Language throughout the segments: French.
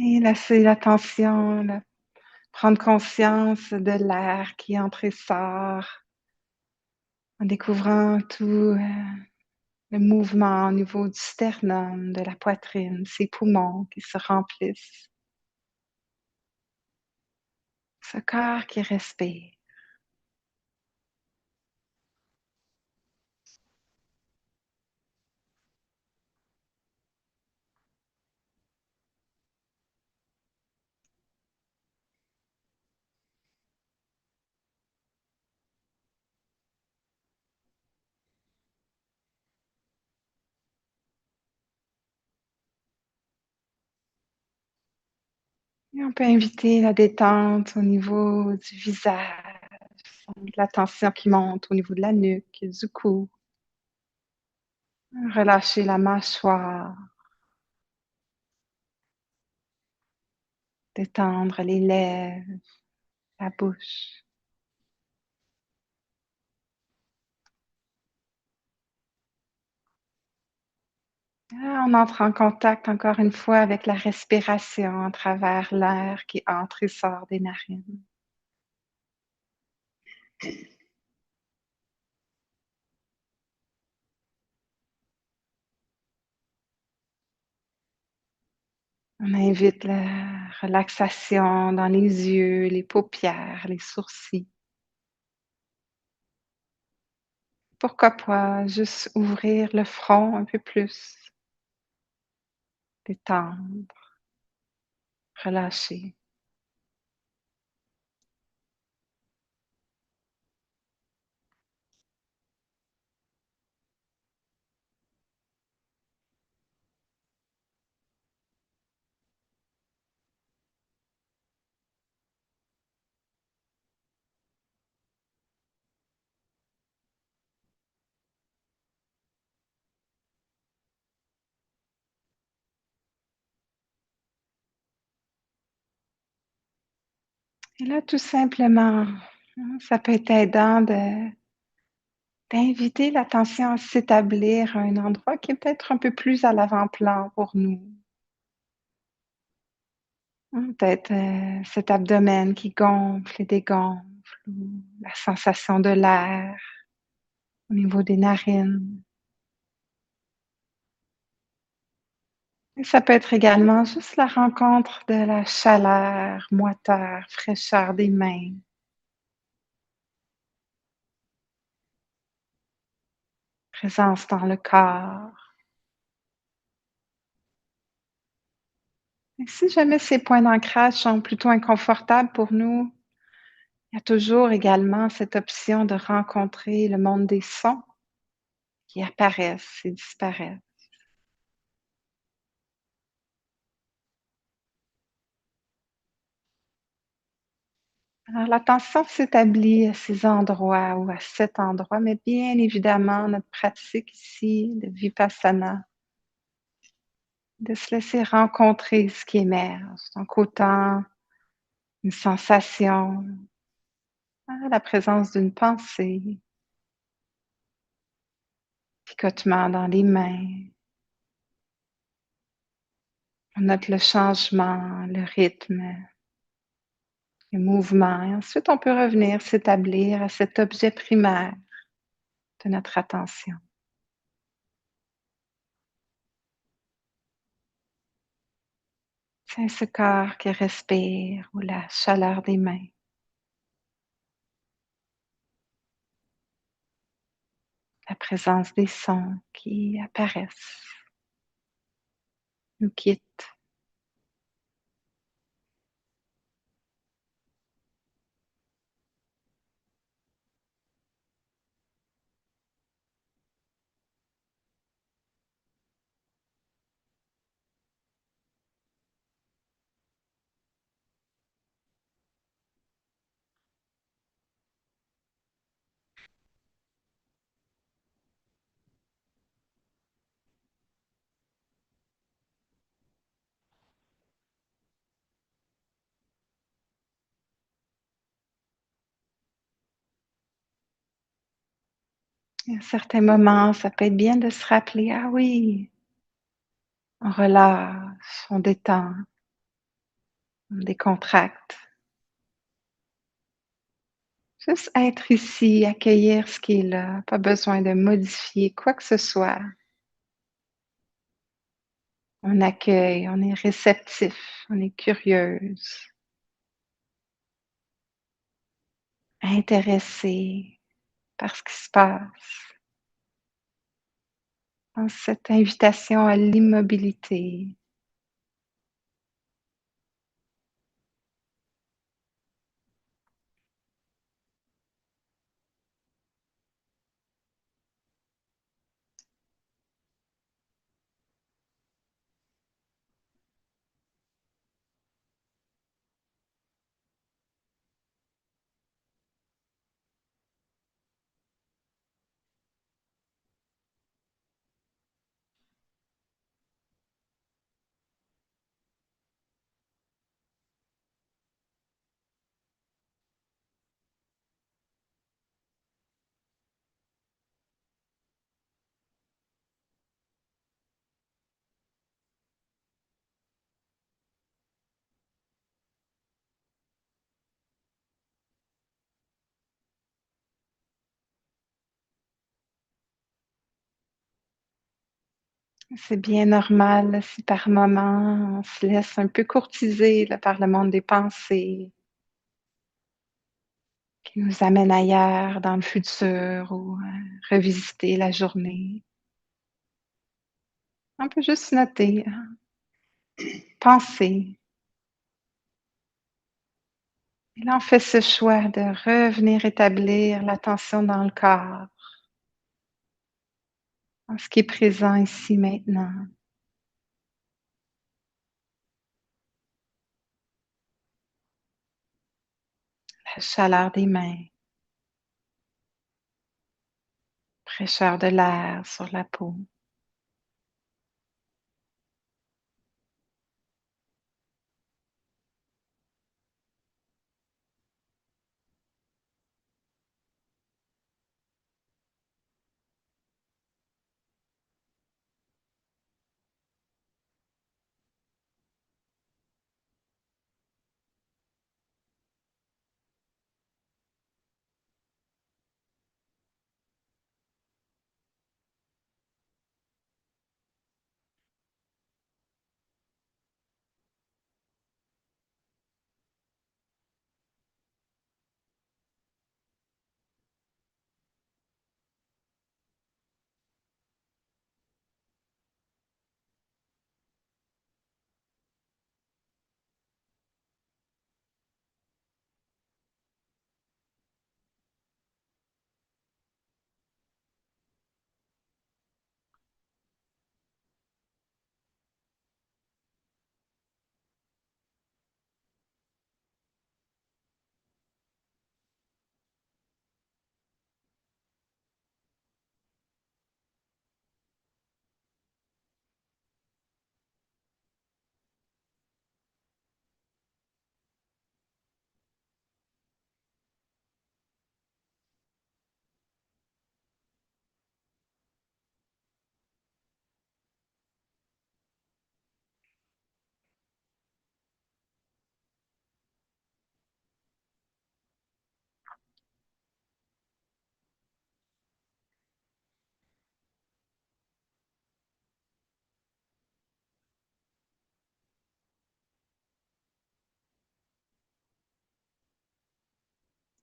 Et laisser la tension, là, prendre conscience de l'air qui entre et sort, en découvrant tout, le mouvement au niveau du sternum, de la poitrine, ses poumons qui se remplissent, ce corps qui respire. Et on peut inviter la détente au niveau du visage, de la tension qui monte au niveau de la nuque, du cou. Relâcher la mâchoire, détendre les lèvres, la bouche. On entre en contact encore une fois avec la respiration à travers l'air qui entre et sort des narines. On invite la relaxation dans les yeux, les paupières, les sourcils. Pourquoi pas juste ouvrir le front un peu plus, détendre, relâcher. Et là, tout simplement, ça peut être aidant de d'inviter l'attention à s'établir à un endroit qui est peut-être un peu plus à l'avant-plan pour nous. Peut-être, cet abdomen qui gonfle et dégonfle ou la sensation de l'air au niveau des narines. Et ça peut être également juste la rencontre de la chaleur, moiteur, fraîcheur des mains, présence dans le corps. Et si jamais ces points d'ancrage sont plutôt inconfortables pour nous, il y a toujours également cette option de rencontrer le monde des sons qui apparaissent et disparaissent. Alors l'attention s'établit à ces endroits ou à cet endroit, mais bien évidemment, notre pratique ici de Vipassana, de se laisser rencontrer ce qui émerge, donc autant une sensation, la présence d'une pensée, picotement dans les mains. On note le changement, le rythme, le mouvement et ensuite on peut revenir s'établir à cet objet primaire de notre attention. C'est ce corps qui respire ou la chaleur des mains. La présence des sons qui apparaissent, nous quittent. Et à certains moments, ça peut être bien de se rappeler: «Ah oui, on relâche, on détend». on décontracte. Juste être ici, accueillir ce qui est là, pas besoin de modifier quoi que ce soit. On accueille, on est réceptif, on est curieuse, intéressée par ce qui se passe. Dans cette invitation à l'immobilité, c'est bien normal si par moment on se laisse un peu courtiser là, par le monde des pensées qui nous amène ailleurs dans le futur ou revisiter la journée. On peut juste noter, penser. Et là, on fait ce choix de revenir établir l'attention dans le corps, dans ce qui est présent ici maintenant. La chaleur des mains, fraîcheur de l'air sur la peau.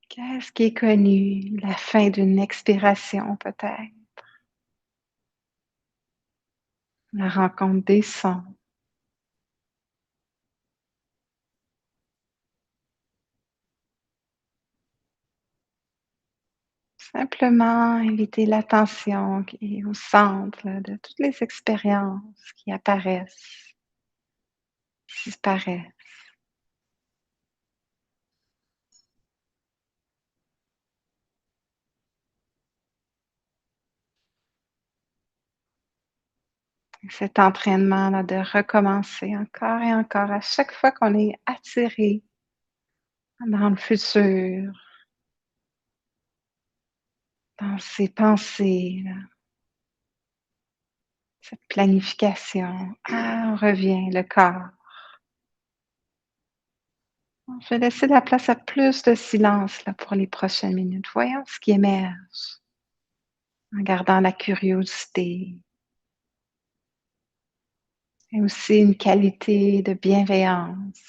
Qu'est-ce qui est connu? La fin d'une expiration peut-être, la rencontre des sons. Simplement inviter l'attention qui est au centre là, de toutes les expériences qui apparaissent, qui disparaissent. Cet entraînement-là de recommencer encore et encore à chaque fois qu'on est attiré dans le futur, dans ses pensées, là, cette planification. Ah, on revient, le corps. Je vais laisser la place à plus de silence là, pour les prochaines minutes. Voyons ce qui émerge en gardant la curiosité et aussi une qualité de bienveillance.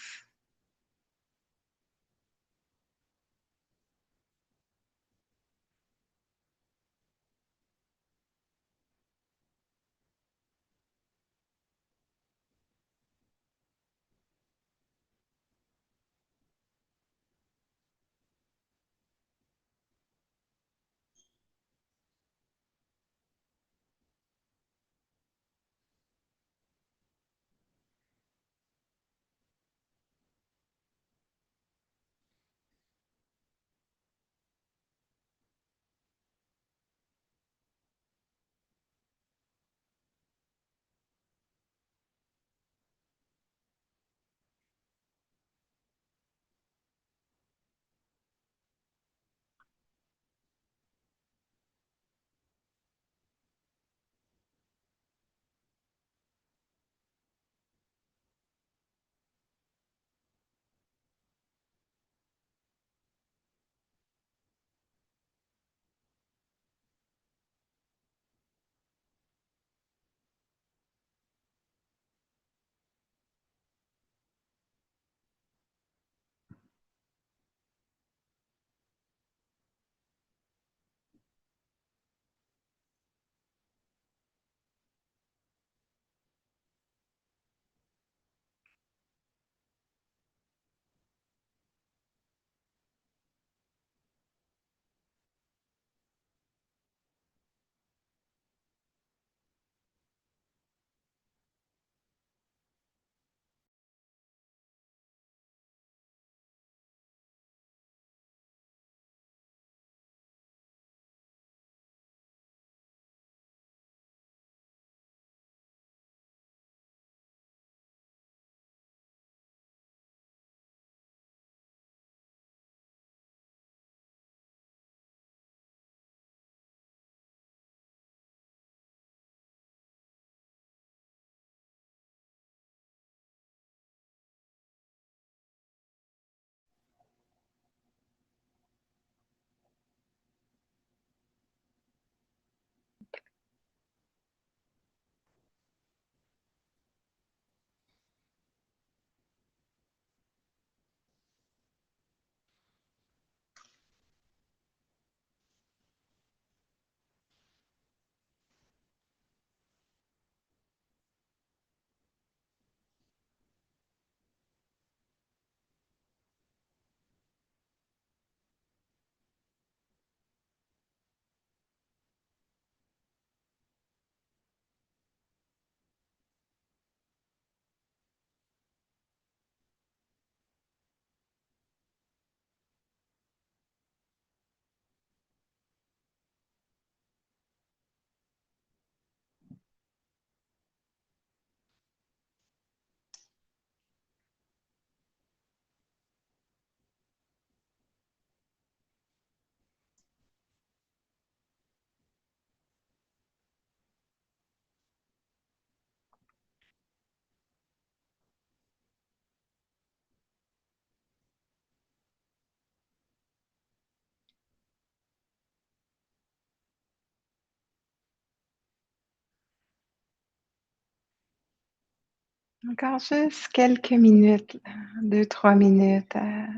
Encore juste quelques minutes, là, 2-3 minutes à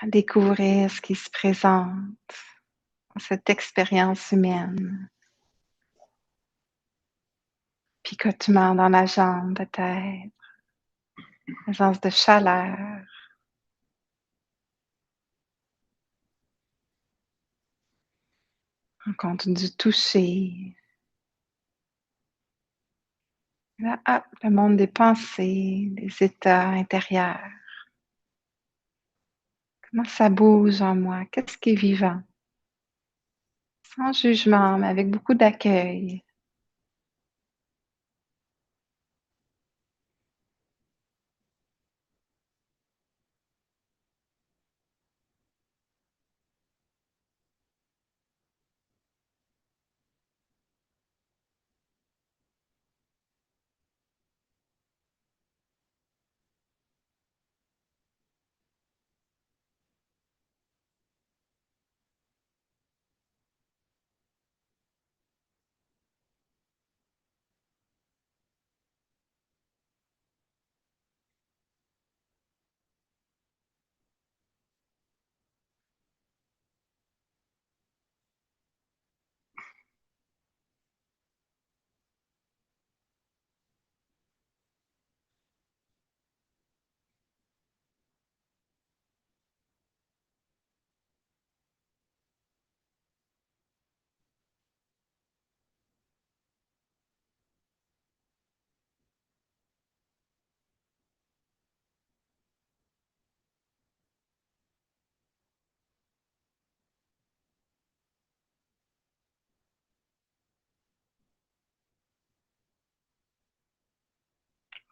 découvrir ce qui se présente dans cette expérience humaine. Picotement dans la jambe peut-être, présence de chaleur, rencontre du toucher. Là, hop, le monde des pensées, des états intérieurs. Comment ça bouge en moi? Qu'est-ce qui est vivant? Sans jugement, mais avec beaucoup d'accueil.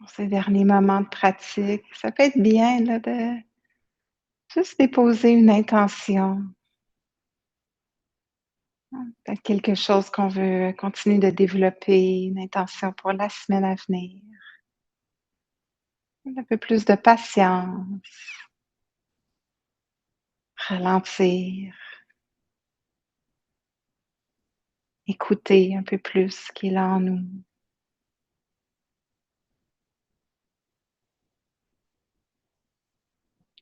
pour ces derniers moments de pratique. Ça peut être bien là, de juste déposer une intention, peut-être quelque chose qu'on veut continuer de développer, une intention pour la semaine à venir. Un peu plus de patience, ralentir, écouter un peu plus ce qui est là en nous.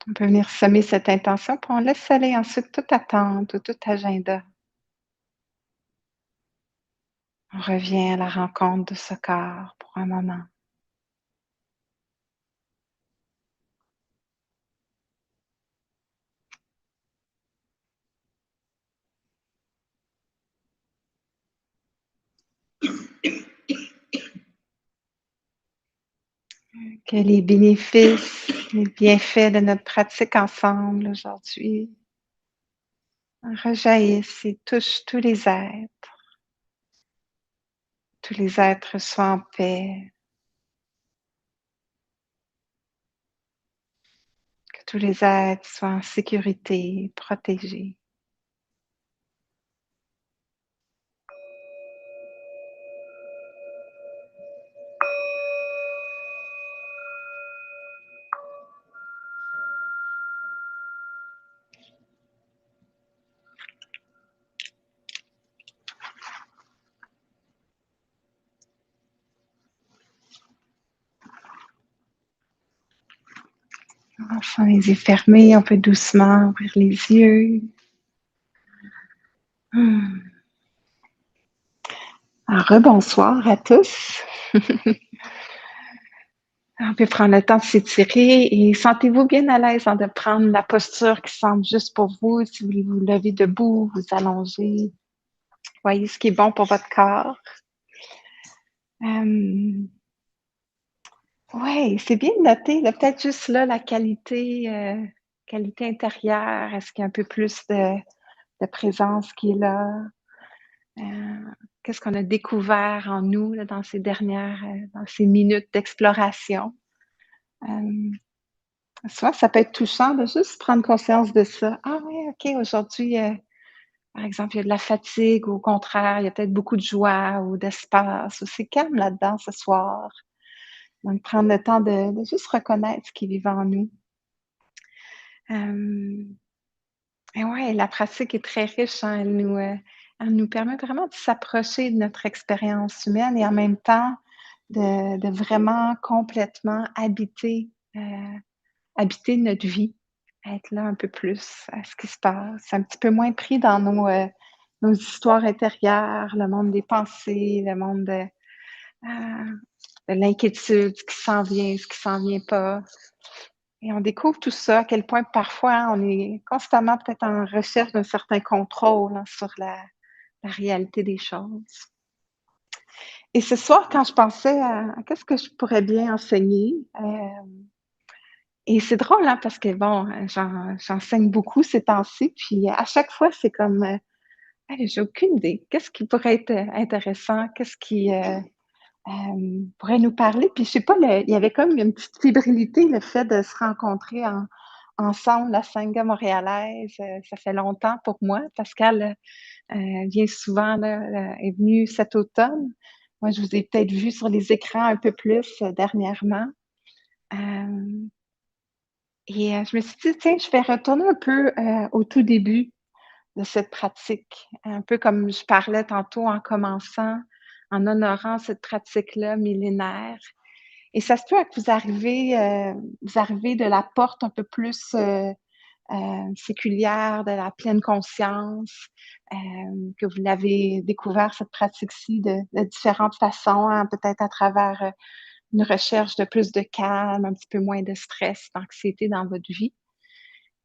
On peut venir semer cette intention, puis on laisse aller ensuite toute attente ou tout agenda. On revient à la rencontre de ce corps pour un moment. Que les bénéfices, les bienfaits de notre pratique ensemble aujourd'hui rejaillissent et touchent tous les êtres soient en paix, que tous les êtres soient en sécurité, protégés. Enfin, les yeux fermés, on peut doucement ouvrir les yeux. Alors, rebonsoir à tous. On peut prendre le temps de s'étirer et sentez-vous bien à l'aise de prendre la posture qui semble juste pour vous. Si vous voulez vous lever debout, vous allonger, voyez ce qui est bon pour votre corps. Oui, c'est bien de noter, peut-être juste là, la qualité intérieure. Est-ce qu'il y a un peu plus de présence qui est là? Qu'est-ce qu'on a découvert en nous là, dans dans ces minutes d'exploration? Euh, Souvent, ça peut être touchant de juste prendre conscience de ça. Ah oui, OK, aujourd'hui, par exemple, il y a de la fatigue, ou au contraire, il y a peut-être beaucoup de joie ou d'espace, ou c'est calme là-dedans ce soir. Donc, prendre le temps de juste reconnaître ce qui est vivant en nous. Et ouais, la pratique est très riche, hein. Elle nous permet vraiment de s'approcher de notre expérience humaine et en même temps de vraiment complètement habiter notre vie, être là un peu plus à ce qui se passe, un petit peu moins pris dans nos histoires intérieures, le monde des pensées, le monde de l'inquiétude, ce qui s'en vient, ce qui s'en vient pas. Et on découvre tout ça, à quel point parfois on est constamment peut-être en recherche d'un certain contrôle, hein, sur la réalité des choses. Et ce soir, quand je pensais à qu'est-ce que je pourrais bien enseigner, et c'est drôle, hein, parce que bon, j'enseigne beaucoup ces temps-ci, puis à chaque fois, c'est comme, «Hey, j'ai aucune idée. Qu'est-ce qui pourrait être, intéressant? Qu'est-ce qui, pourrait nous parler?» Puis je sais pas, il y avait comme une petite fébrilité, le fait de se rencontrer ensemble, la Sangha montréalaise, ça fait longtemps pour moi. Pascal, vient souvent là, est venue cet automne. Moi, je vous ai peut-être vu sur les écrans un peu plus, dernièrement. Hem Et je me suis dit: «Tiens, je vais retourner un peu, au tout début de cette pratique». Un peu comme je parlais tantôt en commençant, en honorant cette pratique-là millénaire. Et ça se peut que vous arrivez de la porte un peu plus, séculière, de la pleine conscience, que vous l'avez découvert cette pratique-ci de différentes façons, hein, peut-être à travers, une recherche de plus de calme, un petit peu moins de stress, d'anxiété dans votre vie.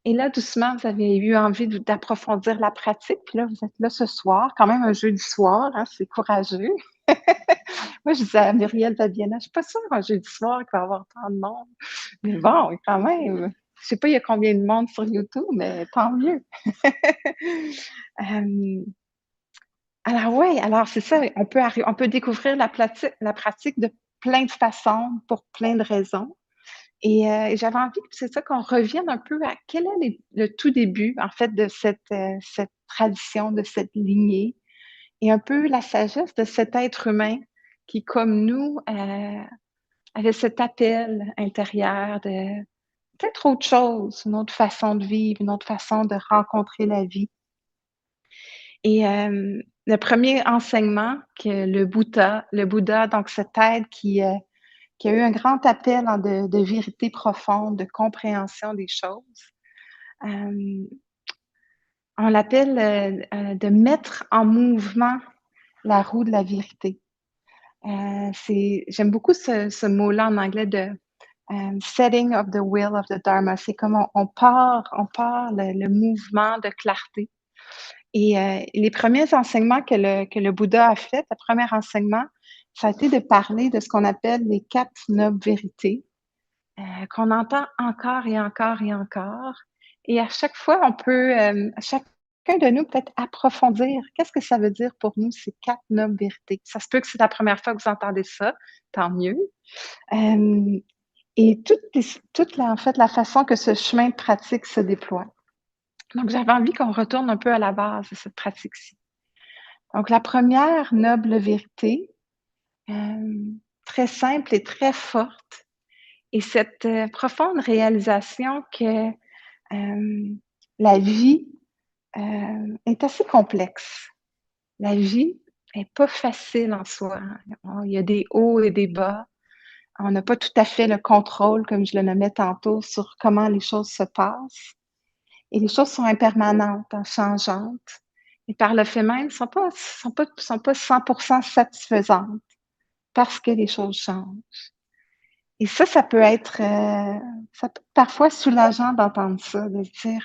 Et là, doucement, vous avez eu envie d'approfondir la pratique, puis là, vous êtes là ce soir, quand même un jeudi soir, hein, c'est courageux. Moi, je disais à Muriel Fabiana: «Je suis pas sûre un jeudi soir qu'il va y avoir tant de monde». Mais bon, quand même, je sais pas il y a combien de monde sur YouTube, mais tant mieux. Hem, alors ouais, alors c'est ça, on peut découvrir la pratique plein de façons, pour plein de raisons. Et j'avais envie, c'est ça, qu'on revienne un peu à quel est le tout début, en fait, de cette tradition, de cette lignée et un peu la sagesse de cet être humain qui, comme nous, avait cet appel intérieur de peut-être autre chose, une autre façon de vivre, une autre façon de rencontrer la vie. Et le premier enseignement que le Bouddha, donc cet être qui a eu un grand appel en de vérité profonde, de compréhension des choses, hem, on l'appelle, de mettre en mouvement la roue de la vérité. C'est J'aime beaucoup ce mot-là en anglais de, setting of the wheel of the dharma. C'est comme on part le mouvement de clarté. Et les premiers enseignements que le Bouddha a fait, le premier enseignement, ça a été de parler de ce qu'on appelle les 4 nobles vérités, qu'on entend encore et encore et encore. Et à chaque fois, on peut, chacun de nous peut-être approfondir. Qu'est-ce que ça veut dire pour nous, ces 4 nobles vérités? Ça se peut que c'est la première fois que vous entendez ça, tant mieux. Hem et toute la en fait, la façon que ce chemin de pratique se déploie. Donc j'avais envie qu'on retourne un peu à la base de cette pratique-ci. Donc la première noble vérité, très simple et très forte, et cette, profonde réalisation que, hem, la vie, est assez complexe. La vie est pas facile en soi, hein. Il y a des hauts et des bas. On n'a pas tout à fait le contrôle, comme je le nommais tantôt, sur comment les choses se passent. Et les choses sont impermanentes, hein, changeantes. Et par le fait même, sont pas 100 satisfaisantes parce que les choses changent. Et ça peut être, ça peut être parfois soulageant d'entendre ça, de se dire: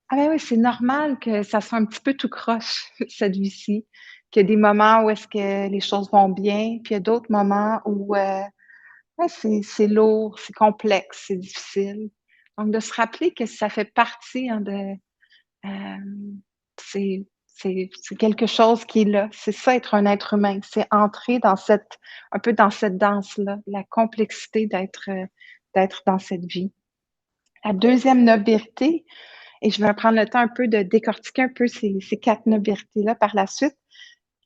«Ah ben oui, c'est normal que ça soit un petit peu tout croche cette vie-ci, qu'il y a des moments où est-ce que les choses vont bien, puis il y a d'autres moments où, ouais, c'est lourd, c'est complexe, c'est difficile». Donc de se rappeler que ça fait partie, hein, de, hem, c'est quelque chose qui est là. C'est ça être un être humain, c'est entrer dans cette un peu dans cette danse-là, la complexité d'être dans cette vie. La deuxième noble vérité, et je vais prendre le temps un peu de décortiquer un peu ces 4 nobles vérités-là par la suite.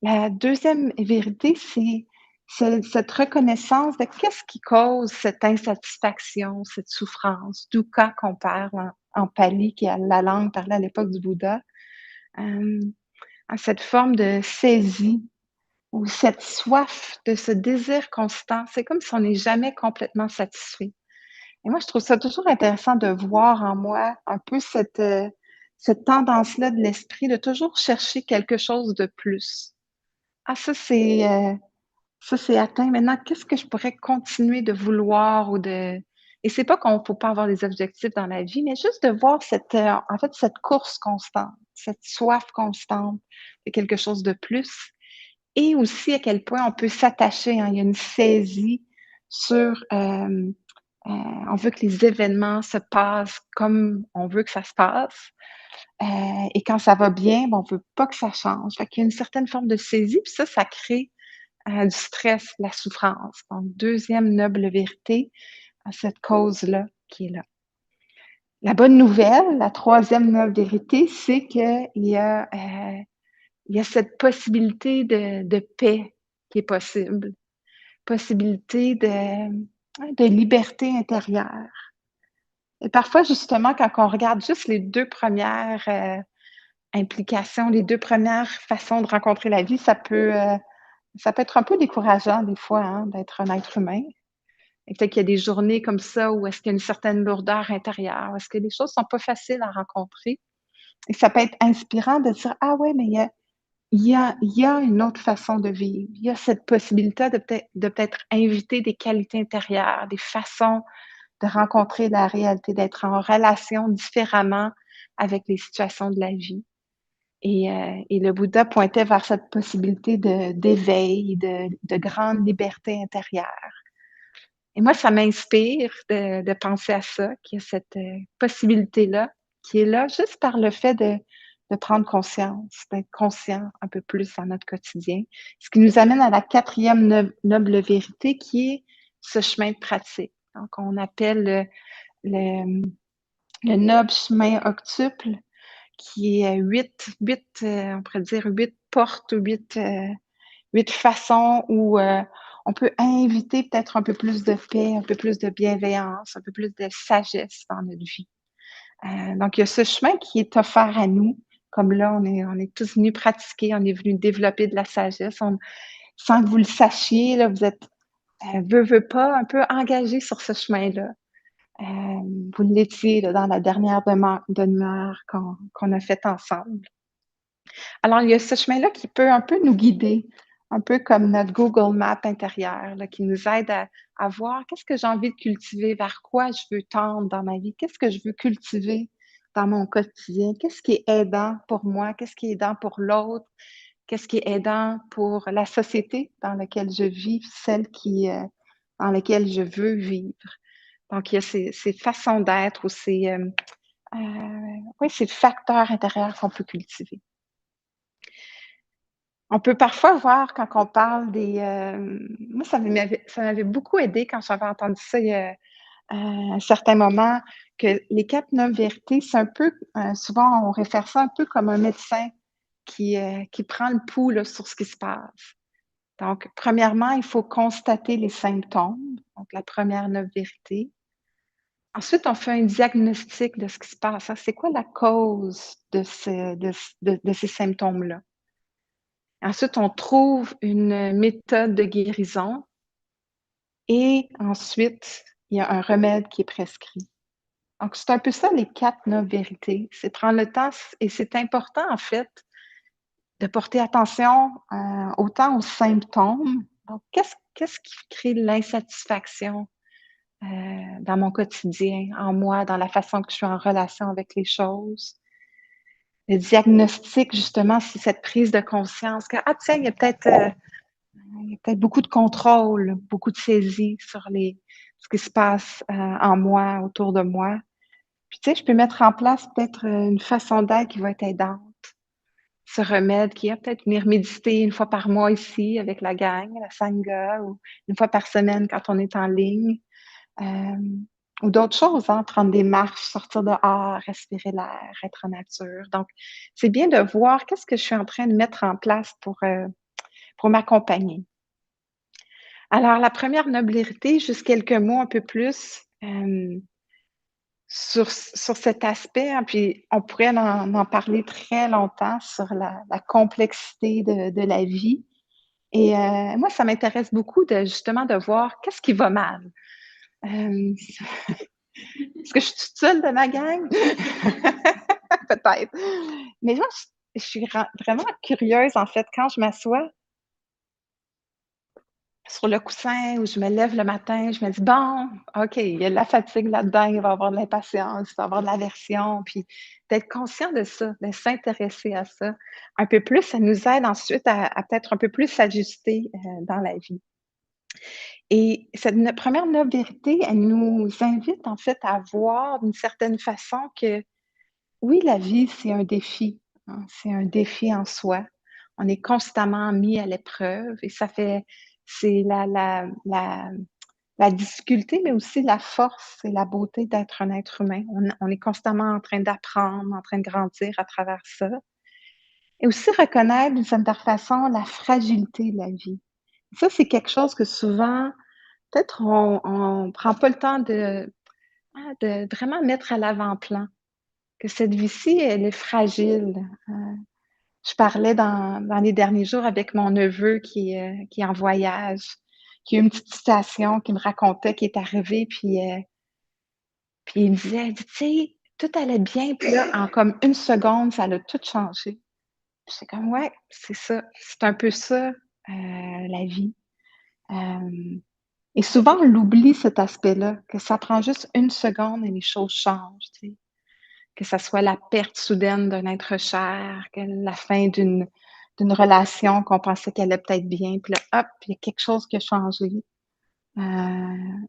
La deuxième vérité, c'est cette reconnaissance de qu'est-ce qui cause cette insatisfaction, cette souffrance, dukkha qu'on parle en pali, qui est la langue parlée à l'époque du Bouddha. Hem, Cette forme de saisie ou cette soif de ce désir constant. C'est comme si on n'est jamais complètement satisfait. Et moi, je trouve ça toujours intéressant de voir en moi un peu cette tendance-là de l'esprit de toujours chercher quelque chose de plus. Ah ça c'est atteint, maintenant qu'est-ce que je pourrais continuer de vouloir ou de et c'est pas qu'on faut pas avoir des objectifs dans la vie, mais juste de voir en fait, cette course constante, cette soif constante de quelque chose de plus et aussi à quel point on peut s'attacher, hein. Il y a une saisie sur, on veut que les événements se passent comme on veut que ça se passe, et quand ça va bien, ben, on veut pas que ça change. Fait qu'il y a une certaine forme de saisie, puis ça crée, du stress, de la souffrance. Donc deuxième noble vérité à cette cause-là qui est là. La bonne nouvelle, la troisième noble vérité, c'est il y a cette possibilité de paix qui est possible, possibilité de liberté intérieure. Et parfois, justement, quand on regarde juste les 2 premières, implications, les 2 premières façons de rencontrer la vie, ça peut être un peu décourageant des fois, hein, d'être un être humain. Et peut-être qu'il y a des journées comme ça où est-ce qu'il y a une certaine lourdeur intérieure, où est-ce que les choses sont pas faciles à rencontrer et ça peut être inspirant de dire: «Ah ouais, mais il y a une autre façon de vivre. Il y a cette possibilité de peut-être inviter des qualités intérieures, des façons de rencontrer la réalité, d'être en relation différemment avec les situations de la vie». Et le Bouddha pointait vers cette possibilité d'éveil, de grande liberté intérieure. Et moi, ça m'inspire de penser à ça, qu'il y a cette, possibilité-là, qui est là juste par le fait de prendre conscience, d'être conscient un peu plus dans notre quotidien. Ce qui nous amène à la quatrième noble vérité qui est ce chemin de pratique. Donc on appelle le le noble chemin octuple qui est 8, on pourrait dire 8 portes ou 8 façons où, on peut inviter peut-être un peu plus de paix, un peu plus de bienveillance, un peu plus de sagesse dans notre vie. Donc il y a ce chemin qui est offert à nous, comme là, on est tous venus pratiquer, on est venus développer de la sagesse. On sans que vous le sachiez, là, vous êtes, veut pas, un peu engagés sur ce chemin-là. Vous l'étiez là, dans la dernière demi-heure qu'on a faite ensemble. Alors, il y a ce chemin-là qui peut un peu nous guider, un peu comme notre Google Maps intérieur, là, qui nous aide à voir qu'est-ce que j'ai envie de cultiver, vers quoi je veux tendre dans ma vie, qu'est-ce que je veux cultiver dans mon quotidien, qu'est-ce qui est aidant pour moi, qu'est-ce qui est aidant pour l'autre, qu'est-ce qui est aidant pour la société dans laquelle je vis, celle dans laquelle je veux vivre. Donc, il y a ces façons d'être ou oui, ces facteurs intérieurs qu'on peut cultiver. On peut parfois voir quand on parle moi, ça m'avait beaucoup aidé quand j'avais entendu ça il y a un certain moment, que les 4 9 vérités, c'est un peu, souvent on réfère ça un peu comme un médecin qui prend le pouls là, sur ce qui se passe. Donc, premièrement, il faut constater les symptômes, donc la première 9 vérités. Ensuite, on fait un diagnostic de ce qui se passe, hein. C'est quoi la cause de ces symptômes-là? Ensuite, on trouve une méthode de guérison et ensuite, il y a un remède qui est prescrit. Donc, c'est un peu ça les 4 9 vérités. C'est prendre le temps et c'est important, en fait, de porter attention, autant aux symptômes. Donc, qu'est-ce qui crée l'insatisfaction, dans mon quotidien, en moi, dans la façon que je suis en relation avec les choses? Le diagnostic, justement, c'est cette prise de conscience que: «Ah tiens, il y a peut-être beaucoup de contrôle, beaucoup de saisie sur ce qui se passe, en moi, autour de moi». Puis tu sais, je peux mettre en place peut-être, une façon d'être qui va être aidante. Ce remède qui est peut-être venir méditer une fois par mois ici avec la gang, la sangha, ou une fois par semaine quand on est en ligne. Hem, ou d'autres choses, hein, prendre des marches, sortir dehors, respirer l'air, être en nature. Donc, c'est bien de voir qu'est-ce que je suis en train de mettre en place pour m'accompagner. Alors la première nobilité, juste quelques mots un peu plus, sur cet aspect, hein, puis on pourrait en parler très longtemps sur la complexité de la vie et moi, ça m'intéresse beaucoup de justement de voir qu'est-ce qui va mal? Hem, est-ce que je suis toute seule de ma gang? Peut-être. Mais moi, je suis vraiment curieuse, en fait, quand je m'assois sur le coussin où je me lève le matin, je me dis: «Bon, OK, il y a de la fatigue là-dedans, il va y avoir de l'impatience, il va y avoir de l'aversion», puis d'être conscient de ça, de s'intéresser à ça un peu plus, ça nous aide ensuite à peut-être un peu plus s'ajuster, dans la vie et cette no 1re noble vérité, elle nous invite en fait à voir d'une certaine façon que oui, la vie, c'est un défi, hein, c'est un défi en soi. On est constamment mis à l'épreuve et ça fait c'est la difficulté, mais aussi la force et la beauté d'être un être humain. On est constamment en train d'apprendre, en train de grandir à travers ça et aussi reconnaître d'une certaine façon la fragilité de la vie. Ça, c'est quelque chose que souvent, peut-être on prend pas le temps de vraiment mettre à l'avant-plan, que cette vie-ci, elle est fragile. Je parlais dans les derniers jours avec mon neveu qui est en voyage, qui a eu une petite situation qu'il me racontait qui est arrivée, puis il me disait, il dit: «Tu sais, tout allait bien, puis là, en comme une seconde, ça a tout changé». J'étais comme: «Ouais, c'est ça, c'est un peu ça, la vie». Hem et souvent, on l'oublie cet aspect-là, que ça prend juste une seconde et les choses changent, tu sais. Que ça soit la perte soudaine d'un être cher, que la fin d'une relation qu'on pensait qu'elle allait peut-être bien, puis là, hop, il y a quelque chose qui a changé. Heu,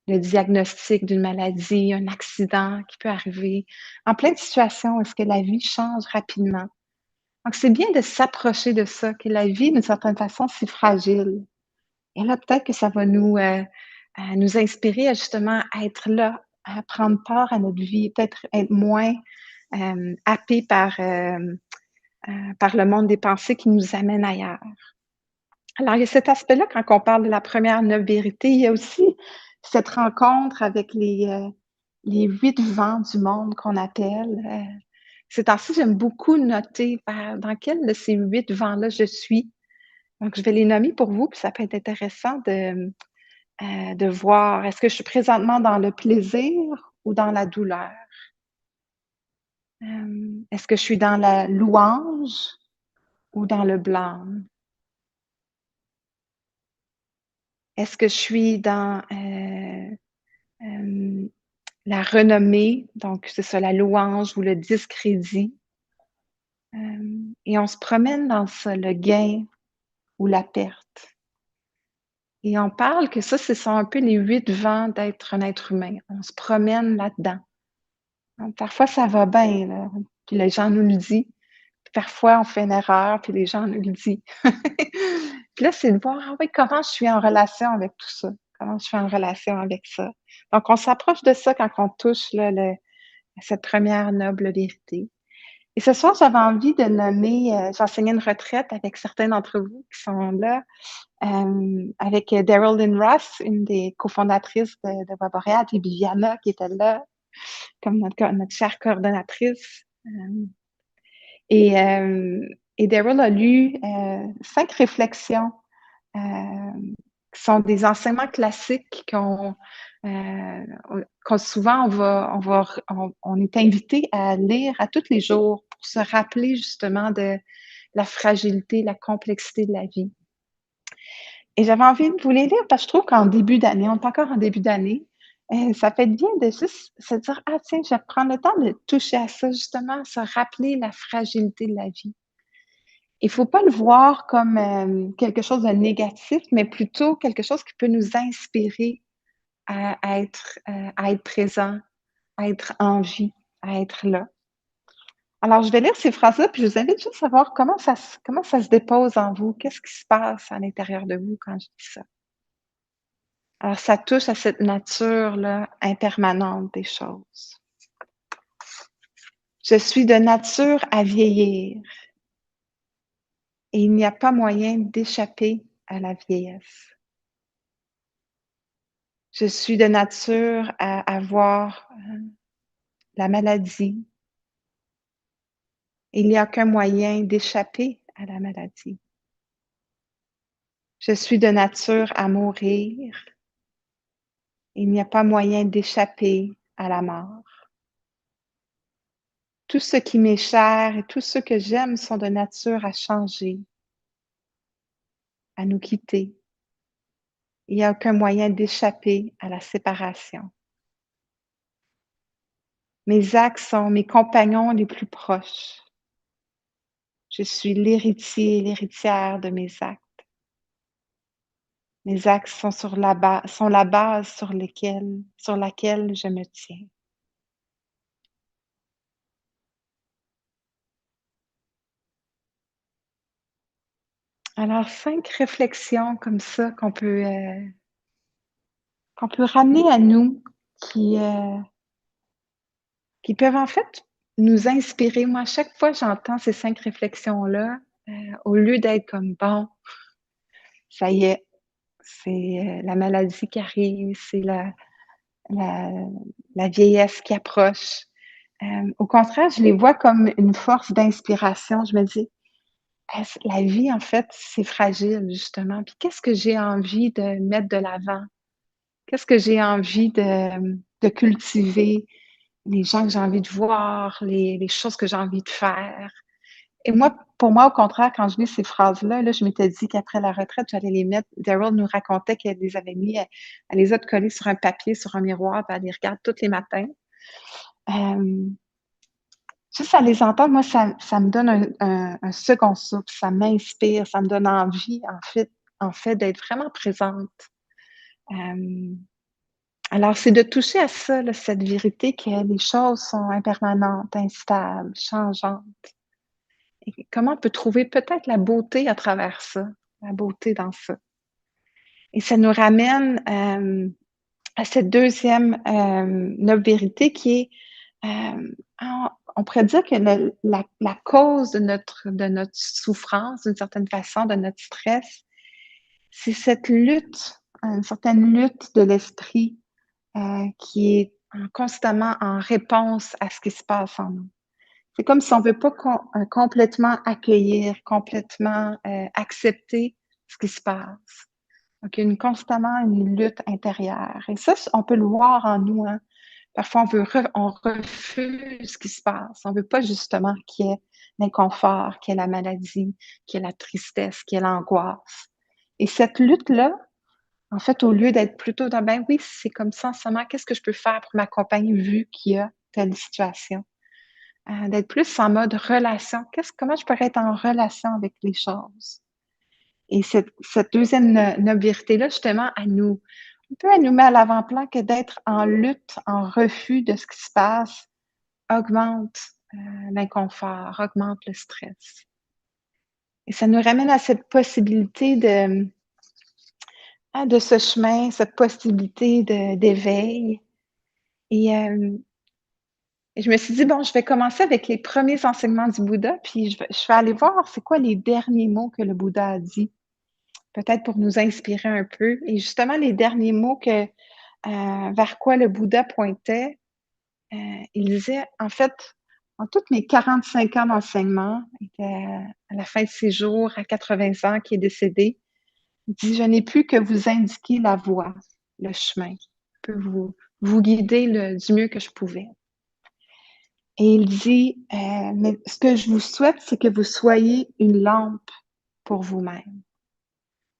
le diagnostic d'une maladie, un accident qui peut arriver, en plein de situations où est-ce que la vie change rapidement. Donc c'est bien de s'approcher de ça, que la vie, d'une certaine façon, c'est fragile. Et là, peut-être que ça va nous inspirer à justement être là, à prendre part à notre vie, peut-être être moins, happés par le monde des pensées qui nous amène ailleurs. Alors, il y a cet aspect-là quand on parle de la première noble vérité, il y a aussi cette rencontre avec les 8 vents du monde qu'on appelle. Ces temps-ci, j'aime beaucoup noter dans quel de ces 8 vents-là je suis. Donc je vais les nommer pour vous, puis ça peut être intéressant de voir, est-ce que je suis présentement dans le plaisir ou dans la douleur? Est-ce que je suis dans la louange ou dans le blâme? Est-ce que je suis dans, hem, la renommée, donc c'est ça, la louange ou le discrédit? Et on se promène dans ça, le gain ou la perte. Et on parle que ça, ce sont un peu les 8 vents d'être un être humain. On se promène là-dedans. Donc parfois ça va bien, là, puis les gens nous le disent. Puis parfois on fait une erreur, puis les gens nous le disent. Puis là, c'est de voir, ah oui, comment je suis en relation avec tout ça? Comment je suis en relation avec ça? Donc on s'approche de ça quand on touche là, cette première noble vérité. Et ce soir, j'avais envie de nommer, j'enseignais une retraite avec certains d'entre vous qui sont là, avec Daryl Lynn Ross, une des cofondatrices de Voix Boréale, et Viviana qui était là comme notre chère coordonnatrice. Et, Daryl a lu 5 réflexions qui sont des enseignements classiques qu'on souvent on est invité à lire à tous les jours pour se rappeler justement de la fragilité, la complexité de la vie. Et j'avais envie de vous les lire parce que je trouve qu'en début d'année, on est encore en début d'année, ça fait bien de juste se dire: «Ah tiens, je vais prendre le temps de toucher à ça», justement, se rappeler la fragilité de la vie. Il faut pas le voir comme, quelque chose de négatif, mais plutôt quelque chose qui peut nous inspirer à être présent, à être en vie, à être là. Alors je vais lire ces phrases-là, puis je vous invite juste à voir comment ça se dépose en vous. Qu'est-ce qui se passe à l'intérieur de vous quand je dis ça? Alors ça touche à cette nature-là impermanente des choses. Je suis de nature à vieillir et il n'y a pas moyen d'échapper à la vieillesse. Je suis de nature à avoir, la maladie. Il n'y a aucun moyen d'échapper à la maladie. Je suis de nature à mourir. Il n'y a pas moyen d'échapper à la mort. Tout ce qui m'est cher et tout ce que j'aime sont de nature à changer, à nous quitter. Il n'y a aucun moyen d'échapper à la séparation. Mes actes sont mes compagnons les plus proches. Je suis l'héritier et l'héritière de mes actes. Mes actes sont la base sur laquelle je me tiens. Alors 5 réflexions comme ça qu'on peut ramener à nous, qui, heu, qui peuvent en fait nous inspirer. Moi, à chaque fois que j'entends ces 5 réflexions-là, au lieu d'être comme: «Bon, ça y est, c'est, la maladie qui arrive, c'est la la vieillesse qui approche», au contraire, je les vois comme une force d'inspiration. Je me dis: La vie, en fait, c'est fragile, justement. Puis qu'est-ce que j'ai envie de mettre de l'avant? Qu'est-ce que j'ai envie de cultiver? Les gens que j'ai envie de voir, les choses que j'ai envie de faire. Et moi, pour moi, au contraire, quand je lis ces phrases-là, là, je m'étais dit qu'après la retraite, j'allais les mettre. Daryl nous racontait qu'elle les avait mis, elle les a collés sur un papier, sur un miroir, puis elle les regarde tous les matins. Hem, Juste à les entendre, moi, ça me donne un second souffle, ça m'inspire, ça me donne envie, en fait, d'être vraiment présente. Hem, Alors, c'est de toucher à ça, là, cette vérité que les choses sont impermanentes, instables, changeantes. Et comment on peut trouver peut-être la beauté à travers ça, la beauté dans ça. Et ça nous ramène, à cette deuxième noble vérité qui est, on pourrait dire que la cause de notre souffrance, d'une certaine façon, de notre stress, c'est cette lutte, une certaine lutte de l'esprit qui est constamment en réponse à ce qui se passe en nous. C'est comme si on ne veut pas complètement accueillir, complètement accepter ce qui se passe. Donc, il y a constamment une lutte intérieure. Et ça, on peut le voir en nous. Hein. Parfois, on refuse ce qui se passe. On ne veut pas justement qu'il y ait l'inconfort, qu'il y ait la maladie, qu'il y ait la tristesse, qu'il y ait l'angoisse. Et cette lutte-là, en fait, au lieu d'être plutôt dans, ben oui, c'est comme ça en ce moment, qu'est-ce que je peux faire pour m'accompagner vu qu'il y a telle situation? D'être plus en mode relation. Comment je pourrais être en relation avec les choses? Et cette deuxième noble vérité-là, justement, elle nous met à l'avant-plan que d'être en lutte, en refus de ce qui se passe, augmente l'inconfort, augmente le stress. Et ça nous ramène à cette possibilité de ce chemin, cette possibilité d'éveil. Et je me suis dit, bon, je vais commencer avec les premiers enseignements du Bouddha, puis je vais aller voir c'est quoi les derniers mots que le Bouddha a dit, peut-être pour nous inspirer un peu. Et justement, les derniers mots vers quoi le Bouddha pointait, il disait, en fait, en toutes mes 45 ans d'enseignement, il était à la fin de ses jours, à 80 ans, qui est décédé, il dit, je n'ai pu que vous indiquer la voie, le chemin. Je peux vous guider du mieux que je pouvais. Et il dit, mais ce que je vous souhaite, c'est que vous soyez une lampe pour vous-même.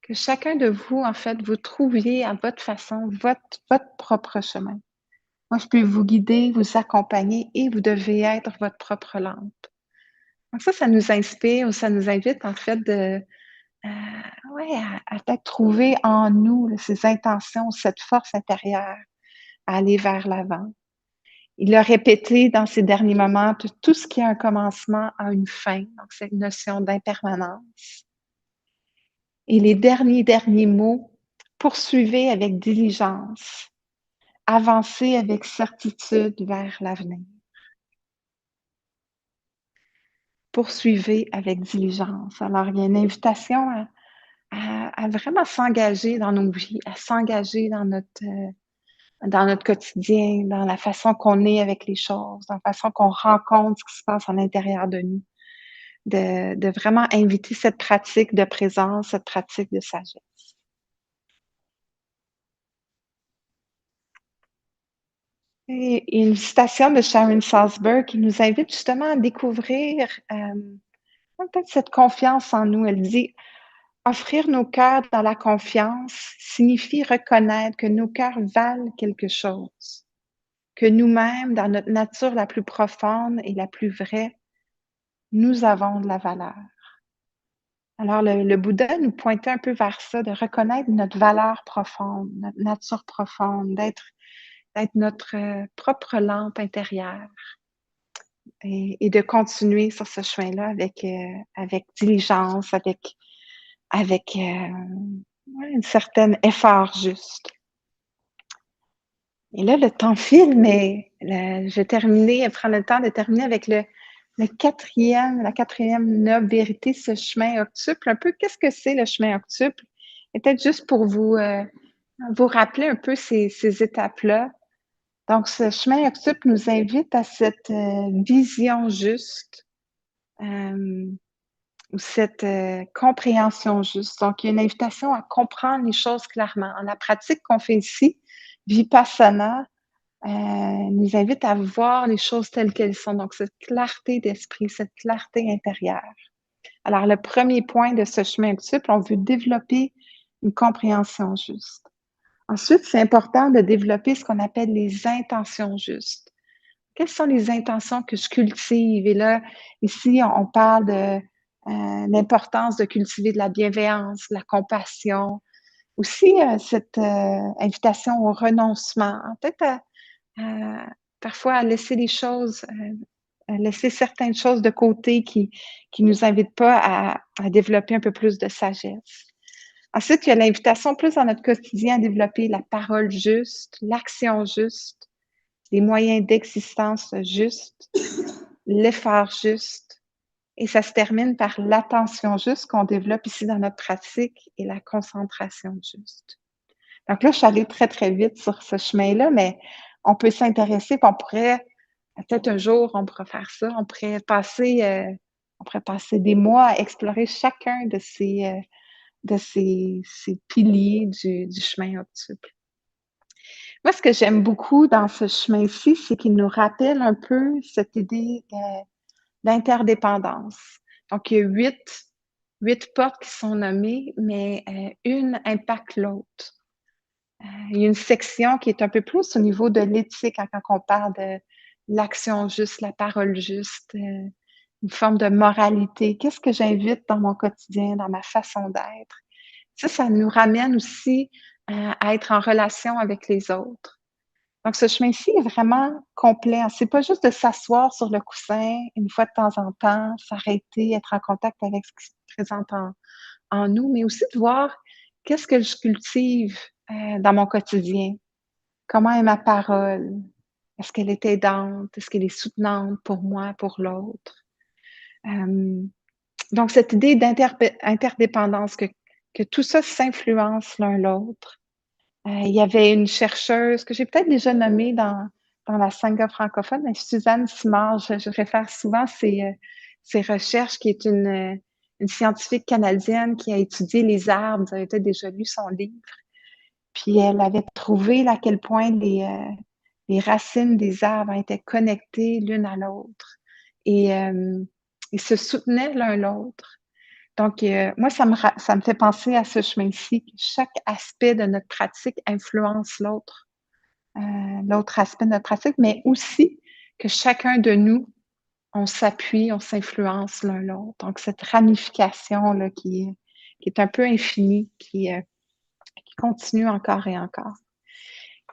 Que chacun de vous, en fait, vous trouviez à votre façon votre propre chemin. Moi, je peux vous guider, vous accompagner et vous devez être votre propre lampe. Donc ça nous inspire ou ça nous invite, en fait, ouais, à peut-être trouver en nous ces intentions, cette force intérieure à aller vers l'avant. Il a répété dans ces derniers moments que tout ce qui a un commencement a une fin, donc cette notion d'impermanence. Et les derniers mots, poursuivez avec diligence, avancez avec certitude vers l'avenir. Poursuivez avec diligence. Alors, il y a une invitation à vraiment s'engager dans nos vies, à s'engager dans notre quotidien, dans la façon qu'on est avec les choses, dans la façon qu'on rencontre ce qui se passe à l'intérieur de nous. De vraiment inviter cette pratique de présence, cette pratique de sagesse. Et une citation de Sharon Salzberg qui nous invite justement à découvrir peut-être cette confiance en nous. Elle dit: offrir nos cœurs dans la confiance signifie reconnaître que nos cœurs valent quelque chose, que nous-mêmes, dans notre nature la plus profonde et la plus vraie, nous avons de la valeur. Alors, le Bouddha nous pointait un peu vers ça, de reconnaître notre valeur profonde, notre nature profonde, d'être notre propre lampe intérieure et de continuer sur ce chemin-là avec diligence, avec ouais, une certaine effort juste. Et là, le temps file, mais je vais prendre le temps de terminer avec la quatrième noble vérité, ce chemin octuple. Un peu, qu'est-ce que c'est le chemin octuple? Et peut-être juste pour vous rappeler un peu ces étapes-là. Donc, ce chemin octuple nous invite à cette vision juste ou cette compréhension juste. Donc, il y a une invitation à comprendre les choses clairement. La pratique qu'on fait ici, Vipassana, nous invite à voir les choses telles qu'elles sont. Donc, cette clarté d'esprit, cette clarté intérieure. Alors, le premier point de ce chemin octuple, on veut développer une compréhension juste. Ensuite, c'est important de développer ce qu'on appelle les intentions justes. Quelles sont les intentions que je cultive? Et là, ici, on parle de l'importance de cultiver de la bienveillance, de la compassion, Aussi, cette, invitation au renoncement, hein, peut-être à parfois à laisser les choses, à laisser certaines choses de côté qui nous invitent pas à développer un peu plus de sagesse. Ensuite, il y a l'invitation plus dans notre quotidien à développer la parole juste, l'action juste, les moyens d'existence justes, l'effort juste et ça se termine par l'attention juste qu'on développe ici dans notre pratique et la concentration juste. Donc là, je suis allée très, très vite sur ce chemin-là, mais on peut s'intéresser, puis on pourrait peut-être un jour, on pourra faire ça, on pourrait passer des mois à explorer chacun de ces piliers du chemin octuple. Moi, ce que j'aime beaucoup dans ce chemin-ci, c'est qu'il nous rappelle un peu cette idée d'interdépendance. Donc, il y a huit portes qui sont nommées, mais une impacte l'autre. Il y a une section qui est un peu plus au niveau de l'éthique, hein, quand on parle de l'action juste, la parole juste, une forme de moralité. Qu'est-ce que j'invite dans mon quotidien, dans ma façon d'être? Ça nous ramène aussi à être en relation avec les autres. Donc ce chemin-ci est vraiment complet, hein. C'est pas juste de s'asseoir sur le coussin une fois de temps en temps, s'arrêter, être en contact avec ce qui se présente en nous, mais aussi de voir qu'est-ce que je cultive, dans mon quotidien. Comment est ma parole? Est-ce qu'elle est aidante? Est-ce qu'elle est soutenante pour moi, pour l'autre? Hem, donc cette idée interdépendance, que tout ça s'influence l'un l'autre. Il y avait une chercheuse que j'ai peut-être déjà nommée dans la Sangha francophone, mais Suzanne Simard, je réfère souvent ses recherches, qui est une scientifique canadienne qui a étudié les arbres. Vous avez peut-être déjà lu son livre. Puis elle avait trouvé là, à quel point les racines des arbres étaient connectées l'une à l'autre et ils se soutenaient l'un l'autre. Donc, moi, ça me fait penser à ce chemin-ci, que chaque aspect de notre pratique influence l'autre aspect de notre pratique, mais aussi que chacun de nous, on s'appuie, on s'influence l'un l'autre. Donc, cette ramification-là qui est un peu infinie, qui continue encore et encore.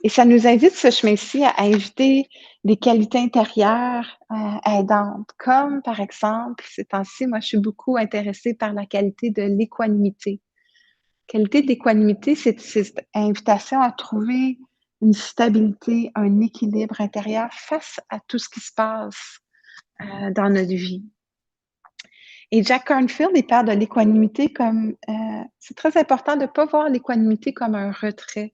Et ça nous invite, ce chemin-ci, à inviter des qualités intérieures aidantes, comme par exemple, ces temps-ci, moi, je suis beaucoup intéressée par la qualité de l'équanimité. Qualité d'équanimité, c'est cette invitation à trouver une stabilité, un équilibre intérieur face à tout ce qui se passe dans notre vie. Et Jack Kornfield, il parle de l'équanimité comme, c'est très important de ne pas voir l'équanimité comme un retrait.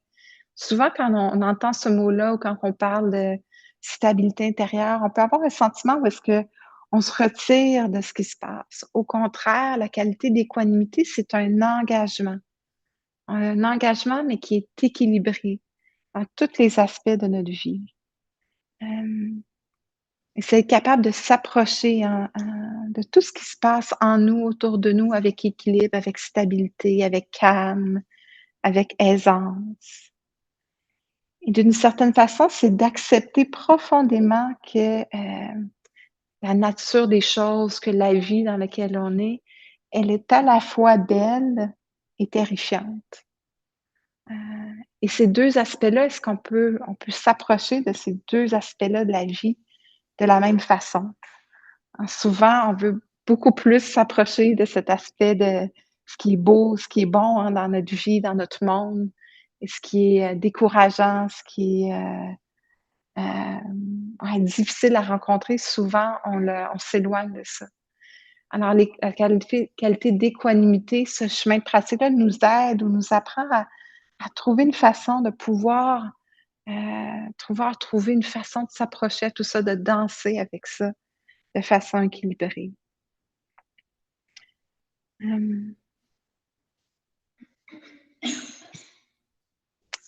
Souvent, quand on entend ce mot-là ou quand on parle de stabilité intérieure, on peut avoir un sentiment où est-ce qu'on se retire de ce qui se passe. Au contraire, la qualité d'équanimité, c'est un engagement. Un engagement, mais qui est équilibré dans tous les aspects de notre vie. Et c'est être capable de s'approcher de tout ce qui se passe en nous, autour de nous, avec équilibre, avec stabilité, avec calme, avec aisance. Et d'une certaine façon, c'est d'accepter profondément que la nature des choses, que la vie dans laquelle on est, elle est à la fois belle et terrifiante. Et ces 2 aspects-là, est-ce on peut s'approcher de ces 2 aspects-là de la vie de la même façon? Hein, souvent, on veut beaucoup plus s'approcher de cet aspect de ce qui est beau, ce qui est bon, hein, dans notre vie, dans notre monde et ce qui est, décourageant, ce qui est, ouais, difficile à rencontrer, souvent on s'éloigne de ça. Alors la qualité d'équanimité, ce chemin de pratique-là nous aide ou nous apprend à trouver une façon de pouvoir trouver une façon de s'approcher à tout ça, de danser avec ça de façon équilibrée. Hem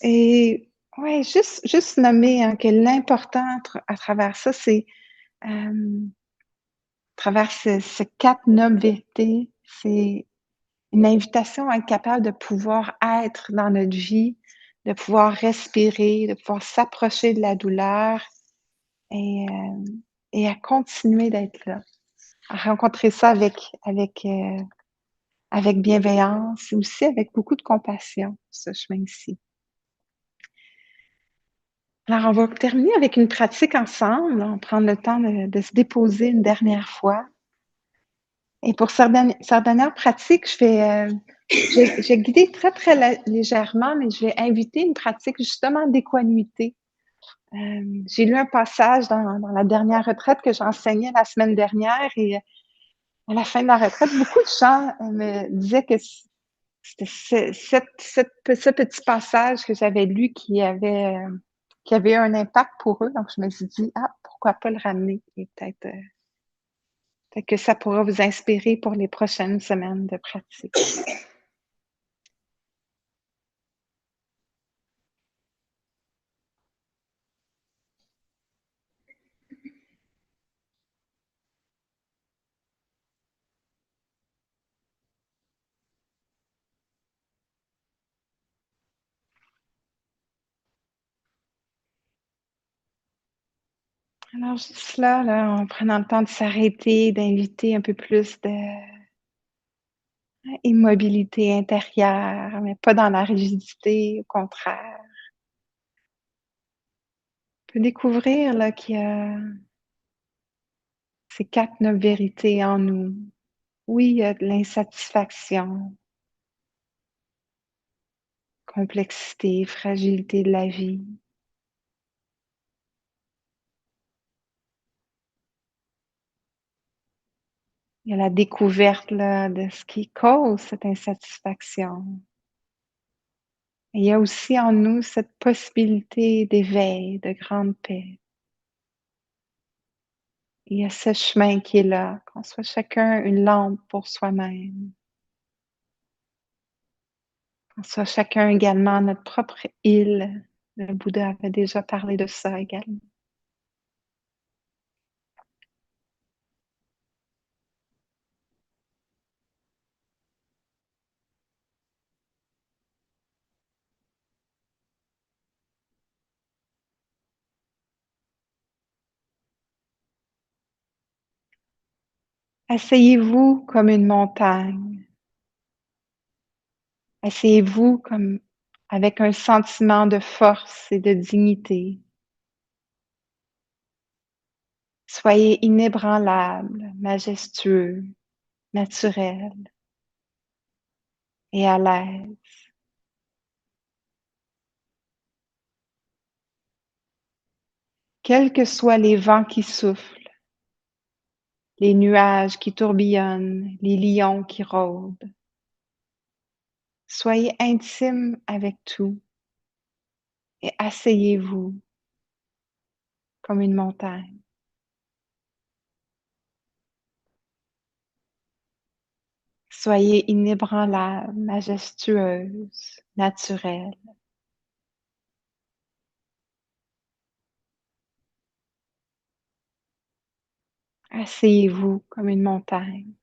et ouais, juste nommer, hein, que l'important à travers ça, c'est, à travers ces 4 nobles vérités, c'est une invitation à être capable de pouvoir être dans notre vie, de pouvoir respirer, de pouvoir s'approcher de la douleur et hem et à continuer d'être là, à rencontrer ça avec, avec bienveillance et aussi avec beaucoup de compassion, ce chemin-ci. Alors, on va terminer avec une pratique ensemble. On va prendre le temps de se déposer une dernière fois. Et pour cette dernière pratique, je vais guider très, très légèrement, mais je vais inviter une pratique justement d'équanimité. J'ai lu un passage dans la dernière retraite que j'enseignais la semaine dernière et à la fin de la retraite, beaucoup de gens me disaient que c'était ce petit passage que j'avais lu qui avait eu un impact pour eux. Donc, je me suis dit, ah, pourquoi pas le ramener et peut-être que ça pourra vous inspirer pour les prochaines semaines de pratique. Alors, juste là, en prenant le temps de s'arrêter, d'inviter un peu plus de immobilité intérieure, mais pas dans la rigidité, au contraire. On peut découvrir là, qu'il y a ces 4 nobles vérités en nous. Oui, il y a de l'insatisfaction, complexité, fragilité de la vie. Il y a la découverte là, de ce qui cause cette insatisfaction. Et il y a aussi en nous cette possibilité d'éveil, de grande paix. Il y a ce chemin qui est là, qu'on soit chacun une lampe pour soi-même, qu'on soit chacun également notre propre île. Le Bouddha avait déjà parlé de ça également. Asseyez-vous comme une montagne. Asseyez-vous comme avec un sentiment de force et de dignité. Soyez inébranlable, majestueux, naturel et à l'aise. Quels que soient les vents qui soufflent, les nuages qui tourbillonnent, les lions qui rôdent, soyez intime avec tout et asseyez-vous comme une montagne. Soyez inébranlable, majestueuse, naturelle. Asseyez-vous comme une montagne.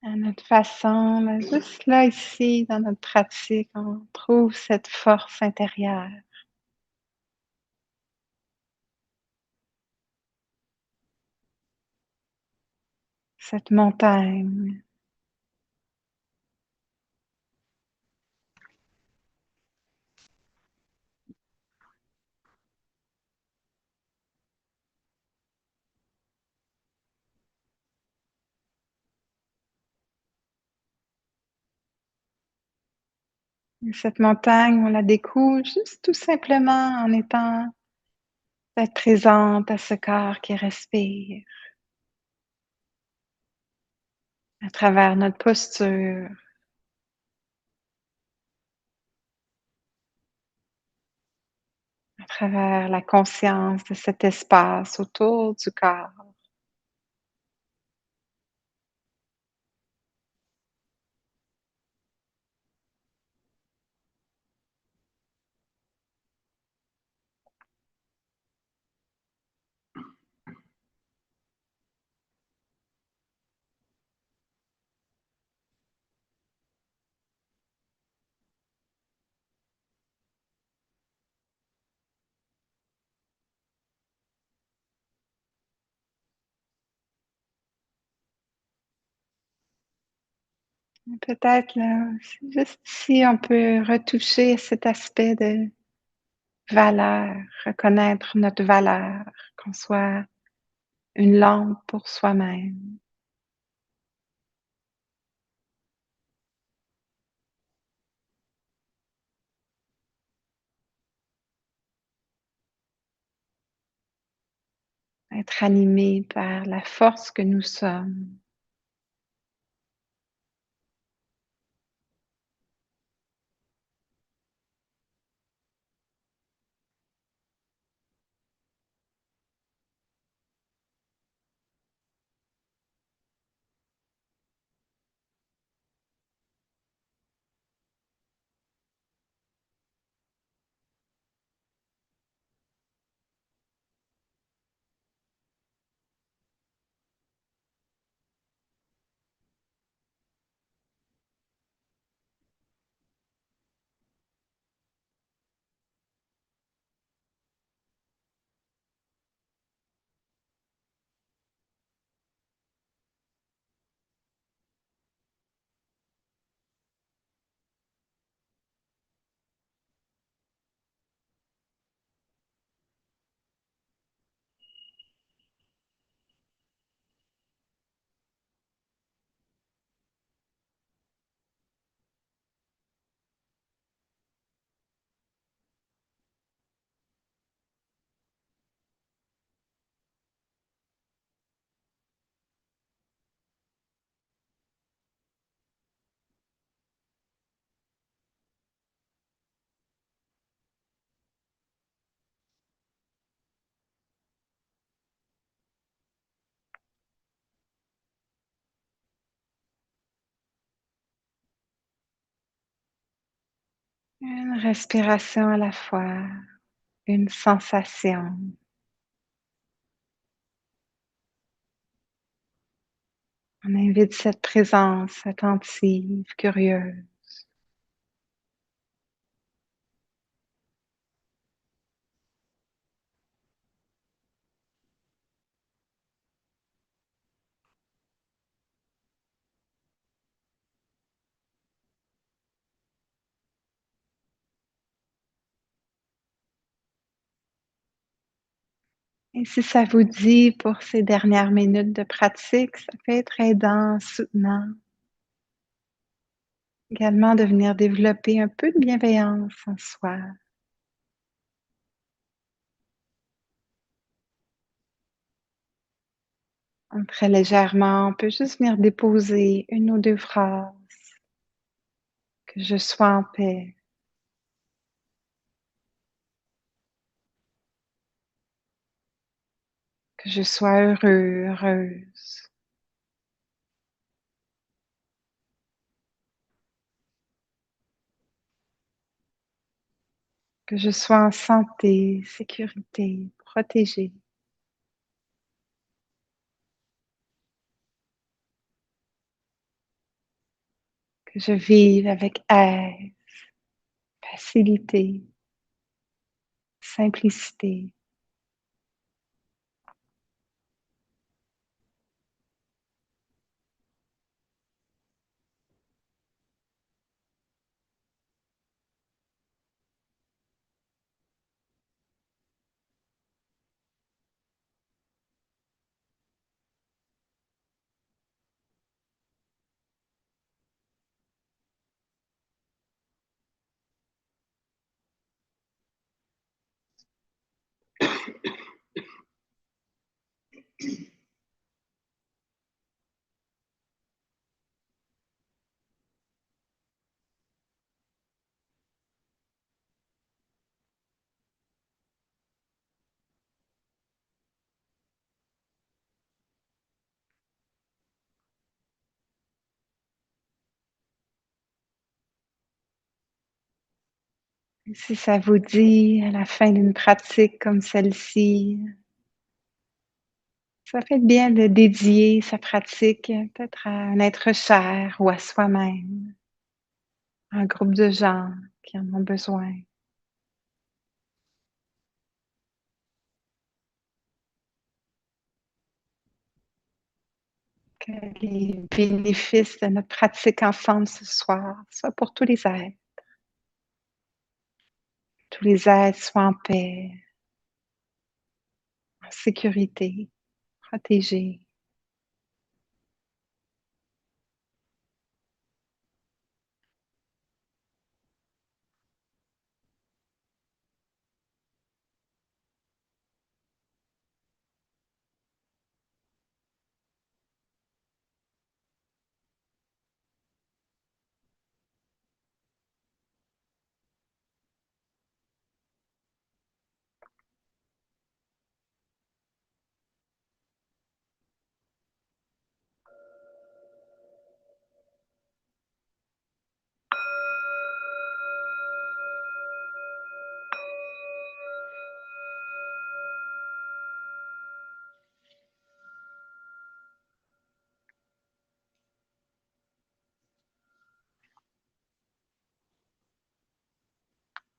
À notre façon, là, juste là, ici, dans notre pratique, on trouve cette force intérieure, cette montagne. Et cette montagne, on la découvre juste tout simplement en étant peut-être présente à ce corps qui respire, à travers notre posture, à travers la conscience de cet espace autour du corps. Peut-être là, c'est juste ici, on peut retoucher cet aspect de valeur, reconnaître notre valeur, qu'on soit une lampe pour soi-même, être animé par la force que nous sommes, une respiration à la fois, une sensation. On invite cette présence attentive, curieuse. Et si ça vous dit pour ces dernières minutes de pratique, ça peut être aidant, soutenant, également de venir développer un peu de bienveillance en soi. Très légèrement, on peut juste venir déposer une ou deux phrases, que je sois en paix, que je sois heureux, heureuse, que je sois en santé, sécurité, protégée, que je vive avec aise, facilité, simplicité. Si ça vous dit, à la fin d'une pratique comme celle-ci, ça fait bien de dédier sa pratique peut-être à un être cher ou à soi-même, à un groupe de gens qui en ont besoin. Que les bénéfices de notre pratique ensemble ce soir soient pour tous les êtres soient en paix, en sécurité, protégés.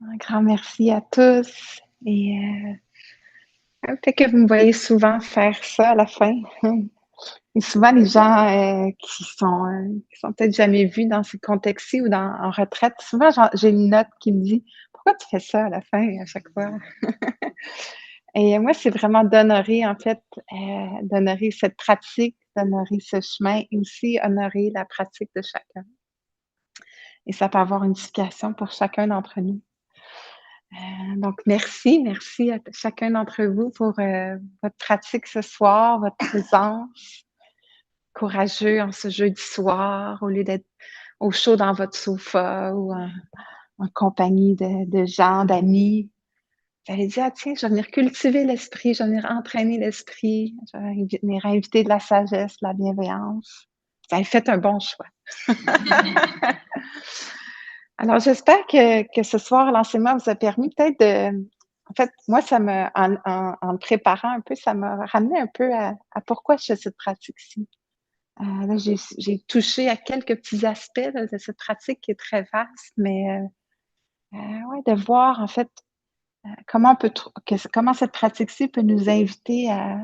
Un grand merci à tous et peut-être que vous me voyez souvent faire ça à la fin. Et souvent, les gens qui sont peut-être jamais vus dans ce contexte-ci ou en retraite, souvent j'ai une note qui me dit pourquoi tu fais ça à la fin à chaque fois? Et moi, c'est vraiment d'honorer, en fait, d'honorer cette pratique, d'honorer ce chemin et aussi honorer la pratique de chacun. Et ça peut avoir une signification pour chacun d'entre nous. Donc, merci à chacun d'entre vous pour votre pratique ce soir, votre présence, courageux en ce jeudi soir, au lieu d'être au chaud dans votre sofa ou en compagnie de gens, d'amis. Vous allez dire, ah, tiens, je vais venir cultiver l'esprit, je vais venir entraîner l'esprit, je vais venir inviter de la sagesse, de la bienveillance. Vous avez fait un bon choix. Alors, j'espère que ce soir, l'enseignement vous a permis peut-être en fait, moi, en me préparant un peu, ça m'a ramené un peu à pourquoi je fais cette pratique-ci. Là, j'ai touché à quelques petits aspects là, de cette pratique qui est très vaste, mais ouais, de voir en fait comment cette pratique-ci peut nous inviter à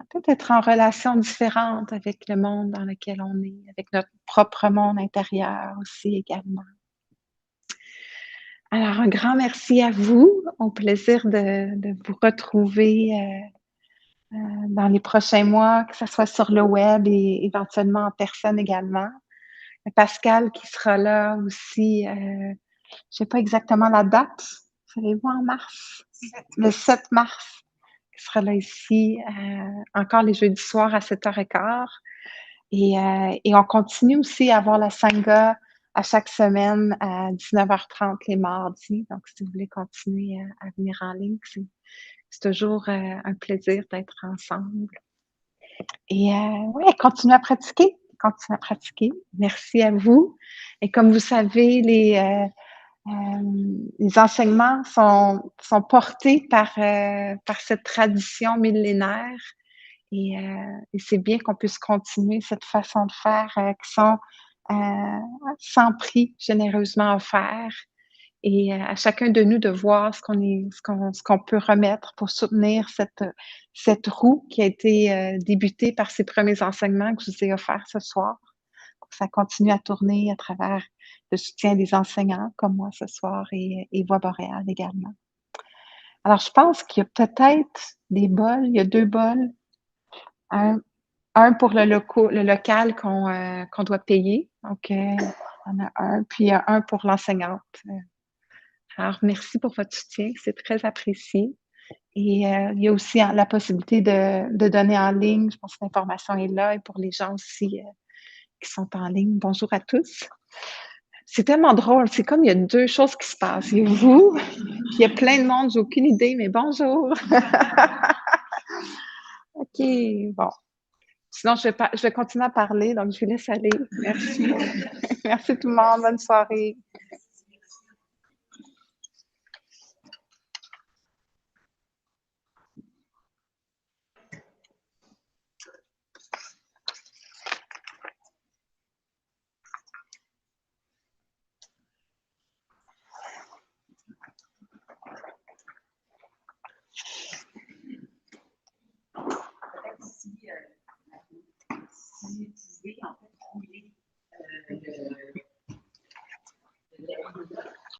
peut-être être en relation différente avec le monde dans lequel on est, avec notre propre monde intérieur aussi également. Alors, un grand merci à vous. Au plaisir de vous retrouver dans les prochains mois, que ce soit sur le web et éventuellement en personne également. Pascal qui sera là aussi, je ne sais pas exactement la date, savez-vous en mars? Le 7 mars, qui sera là ici, encore les jeudis soirs à 7h15. Et on continue aussi à avoir la Sangha à chaque semaine à 19h30 les mardis. Donc, si vous voulez continuer à venir en ligne, c'est toujours un plaisir d'être ensemble. Et ouais, continuez à pratiquer, continuez à pratiquer. Merci à vous. Et comme vous savez, les enseignements sont portés par cette tradition millénaire. Et c'est bien qu'on puisse continuer cette façon de faire qui sont sans prix, généreusement offerts. Et à chacun de nous de voir ce qu'on peut remettre pour soutenir cette roue qui a été débutée par ces premiers enseignements que je vous ai offerts ce soir. Pour que ça continue à tourner à travers le soutien des enseignants comme moi ce soir et Voix boréale également. Alors, je pense qu'il y a peut-être des bols, il y a 2 bols. Un pour le local qu'on doit payer. Donc, on a un, puis il y a un pour l'enseignante. Alors, merci pour votre soutien, c'est très apprécié. Et il y a aussi la possibilité de donner en ligne. Je pense que l'information est là et pour les gens aussi qui sont en ligne. Bonjour à tous. C'est tellement drôle, c'est comme il y a 2 choses qui se passent. Il y a vous, puis il y a plein de monde, j'ai aucune idée, mais bonjour. OK, bon. Sinon, je vais continuer à parler, donc je vous laisse aller. Merci. Merci tout le monde. Bonne soirée.